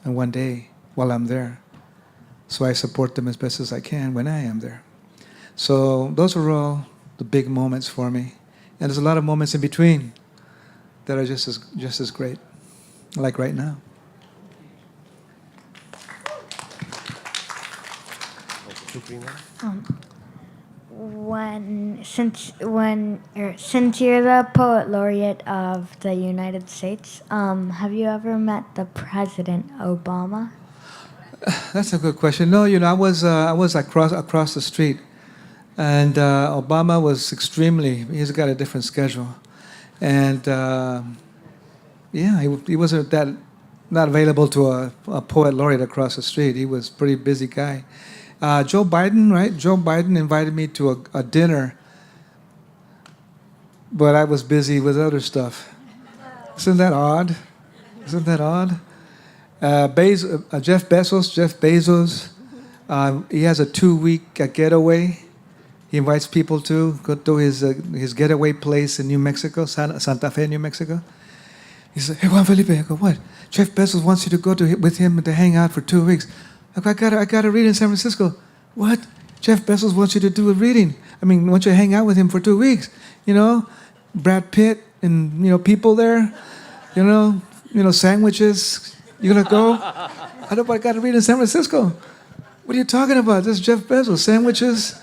one day while I'm there. So I support them as best as I can when I am there. So those are all the big moments for me. And there's a lot of moments in between that are just as great, like right now. Since you're the Poet Laureate of the United States, have you ever met the President Obama? That's a good question. No, I was across the street, and Obama was he's got a different schedule, and he wasn't not available to a Poet Laureate across the street. He was a pretty busy guy. Joe Biden, right? Joe Biden invited me to a dinner, but I was busy with other stuff. Isn't that odd? Jeff Bezos, he has a 2-week getaway. He invites people to go to his getaway place in New Mexico, Santa Fe, New Mexico. He said, "Hey, Juan Felipe," I go, "What? Jeff Bezos wants you to go with him to hang out for 2 weeks." I go, I got a reading in San Francisco. What? Jeff Bezos wants you to do a reading. Wants you to hang out with him for 2 weeks. Brad Pitt and, people there, sandwiches. You gonna go? I got to read in San Francisco. What are you talking about? This is Jeff Bezos. Sandwiches.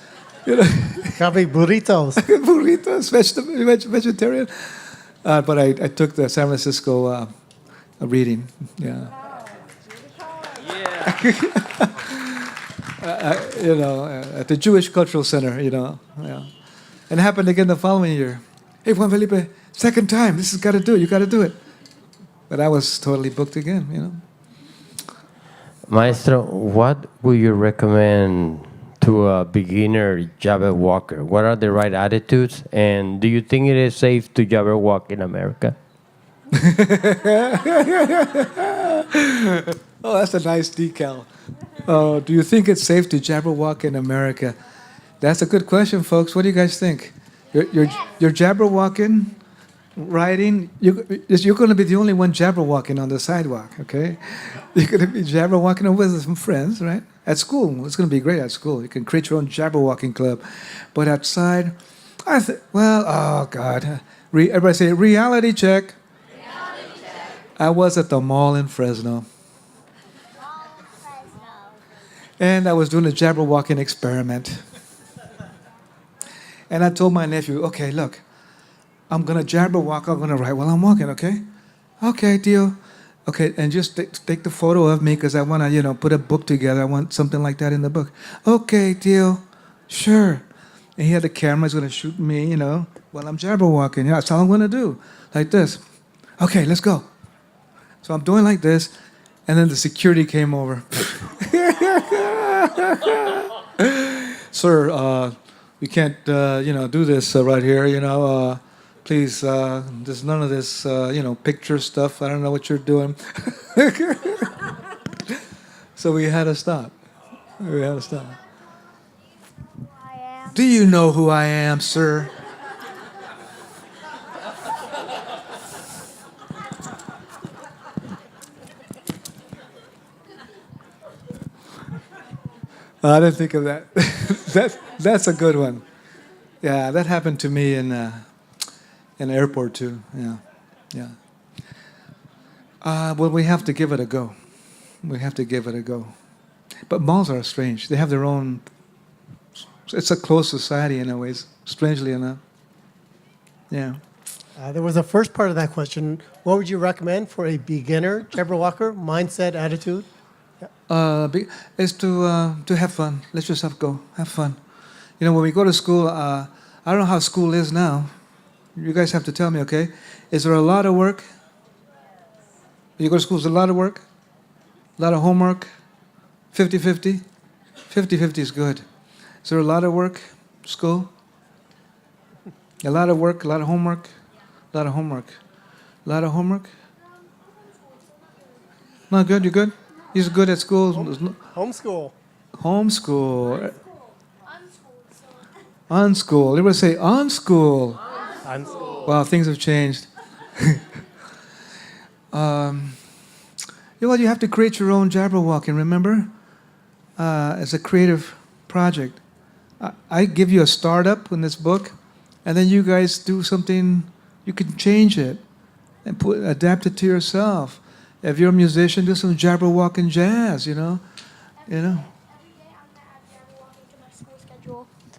Gotta be burritos. Burritos, vegetarian. But I took the San Francisco reading. Yeah. At the Jewish Cultural Center, Yeah. And it happened again the following year. Hey, Juan Felipe, Second time. This has got to do it. You got to do it. But I was totally booked again, you know. Maestro, what would you recommend to a beginner Jabberwalker? What are the right attitudes? And do you think it is safe to Jabberwalk in America? Oh, that's a nice decal. Do you think it's safe to Jabberwalk in America? That's a good question, folks. What do you guys think? You're Jabberwalking, riding. You're going to be the only one Jabberwalking on the sidewalk, okay? You're going to be Jabberwalking with some friends, right? At school, it's going to be great at school. You can create your own Jabberwalking club. But outside, oh, God. Everybody say, reality check. Reality check. I was at the mall in Fresno. And I was doing a Jabberwalking experiment. And I told my nephew, okay, look, I'm going to Jabberwalk, I'm going to write while I'm walking, okay? Okay, deal. Okay, and just take the photo of me because I want to, put a book together. I want something like that in the book. Okay, deal. Sure. And he had the camera, he's going to shoot me, while I'm Jabberwalking. Yeah, that's all I'm going to do. Like this. Okay, let's go. So I'm doing like this, and then the security came over. Sir, we can't, do this right here, please, there's none of this, picture stuff. I don't know what you're doing. So we had to stop. Do you know who I am, sir? I didn't think of that. That's a good one. Yeah, that happened to me in the airport too. Yeah. Well, we have to give it a go. But malls are strange. They have their own. It's a closed society in a way, strangely enough. Yeah. There was a first part of that question. What would you recommend for a beginner Jabberwalker mindset, attitude? Is to have fun. Let's just have fun. When we go to school, I don't know how school is now. You guys have to tell me, okay? Is there a lot of work? You go to school, is there a lot of work? A lot of homework? 50-50? 50-50 is good. Is there a lot of work? School? A lot of work, a lot of homework? A lot of homework. A lot of homework? Not good, you good? He's good at school. Homeschool. Homeschool. Unschool. Everybody say unschool. Unschool. Wow, things have changed. You have to create your own Jabberwalking, remember? It's a creative project. I give you a startup in this book, and then you guys do something, you can change it and adapt it to yourself. If you're a musician, do some Jabberwalking jazz, I'm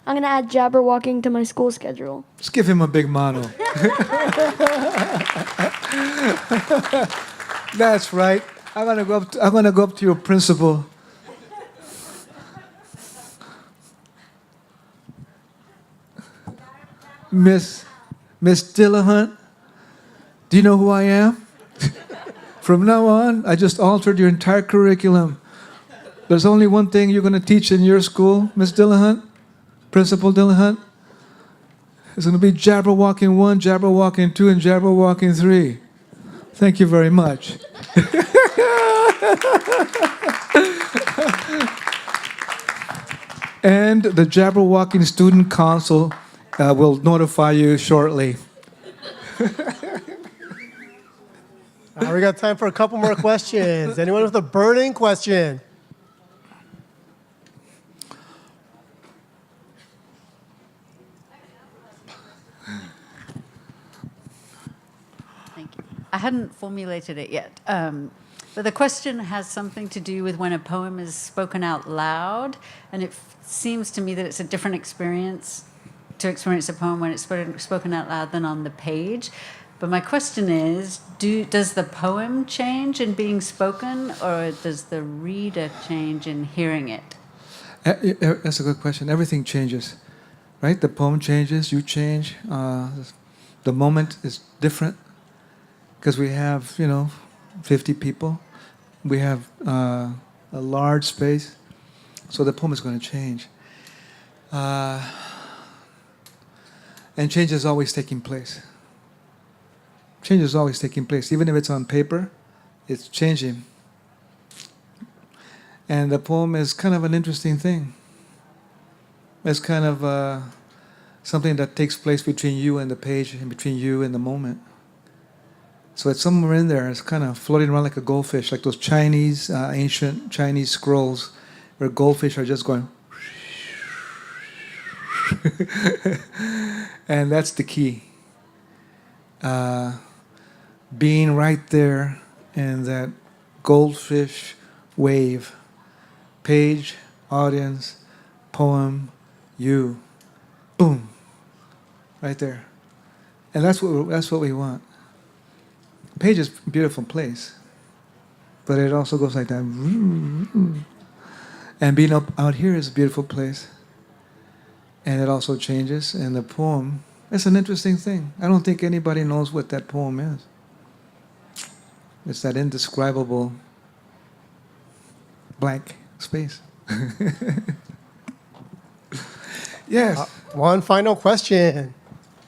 going to add Jabberwalking to my school schedule. Let's give him a big mano. That's right. I'm gonna go up to your principal. Miss Dillahunt, do you know who I am? From now on, I just altered your entire curriculum. There's only one thing you're going to teach in your school, Miss Dillahunt, Principal Dillahunt. It's going to be Jabberwalking 1, Jabberwalking 2, and Jabberwalking 3. Thank you very much. And the Jabberwalking Student Council will notify you shortly. We got time for a couple more questions. Anyone with a burning question? Thank you. I hadn't formulated it yet, but the question has something to do with when a poem is spoken out loud, and it seems to me that it's a different experience to experience a poem when it's spoken out loud than on the page. But my question is, does the poem change in being spoken, or does the reader change in hearing it? That's a good question. Everything changes, right? The poem changes, you change, the The moment is different because we have, 50 people. We have a large space, so the poem is going to change. And change is always taking place. Change is always taking place. Even if it's on paper, it's changing. And the poem is kind of an interesting thing. It's kind of something that takes place between you and the page and between you and the moment. So it's somewhere in there. It's kind of floating around like a goldfish, like those Chinese, ancient Chinese scrolls where goldfish are just going. And that's the key. Being right there in that goldfish wave. Page, audience, poem, you. Boom. Right there. And that's what we want. Page is a beautiful place. But it also goes like that. And being up out here is a beautiful place. And it also changes. And the poem, it's an interesting thing. I don't think anybody knows what that poem is. It's that indescribable blank space. Yes. One final question.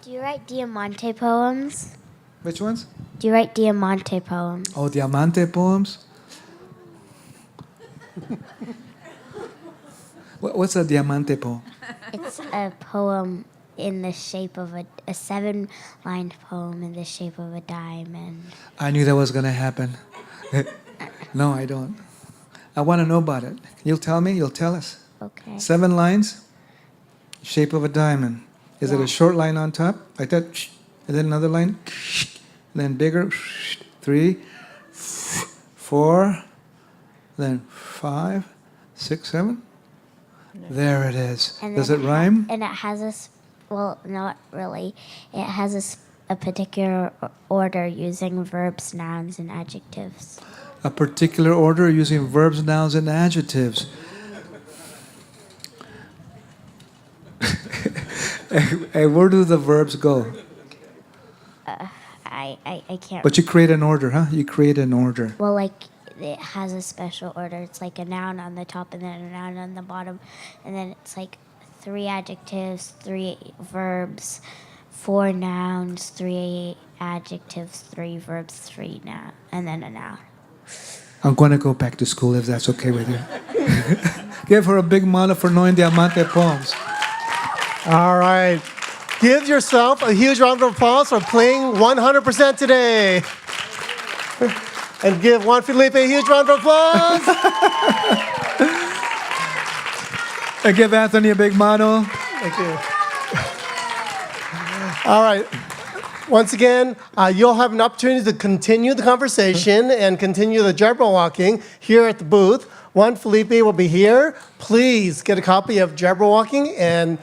Do you write Diamante poems? Which ones? Do you write Diamante poems? Oh, Diamante poems? What's a Diamante poem? It's a poem in the shape of a 7-line poem in the shape of a diamond. I knew that was going to happen. No, I don't. I want to know about it. You'll tell me? You'll tell us. Okay. 7 lines, shape of a diamond. Is it a short line on top, like that? And then another line, and then bigger, 3, 4, then 5, 6, 7. There it is. And Does it then rhyme? And it has well, not really. It has a particular order using verbs, nouns, and adjectives. A particular order using verbs, nouns, and adjectives. And where do the verbs go? I can't. But you create an order, huh? You create an order. Well, like it has a special order. It's like a noun on the top and then a noun on the bottom, and then it's like 3 adjectives, 3 verbs, 4 nouns, 3 adjectives, 3 verbs, 3 noun, and then a noun. I'm going to go back to school if that's okay with you. Give her a big mano for knowing Diamante poems. All right. Give yourself a huge round of applause for playing 100% today. And give Juan Felipe a huge round of applause. And give Anthony a big mano. Thank you. All right. Once again, you'll have an opportunity to continue the conversation and continue the Jabberwalking here at the booth. Juan Felipe will be here. Please get a copy of Jabberwalking and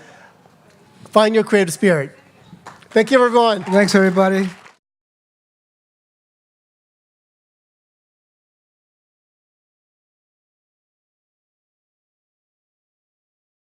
find your creative spirit. Thank you, everyone. Thanks, everybody.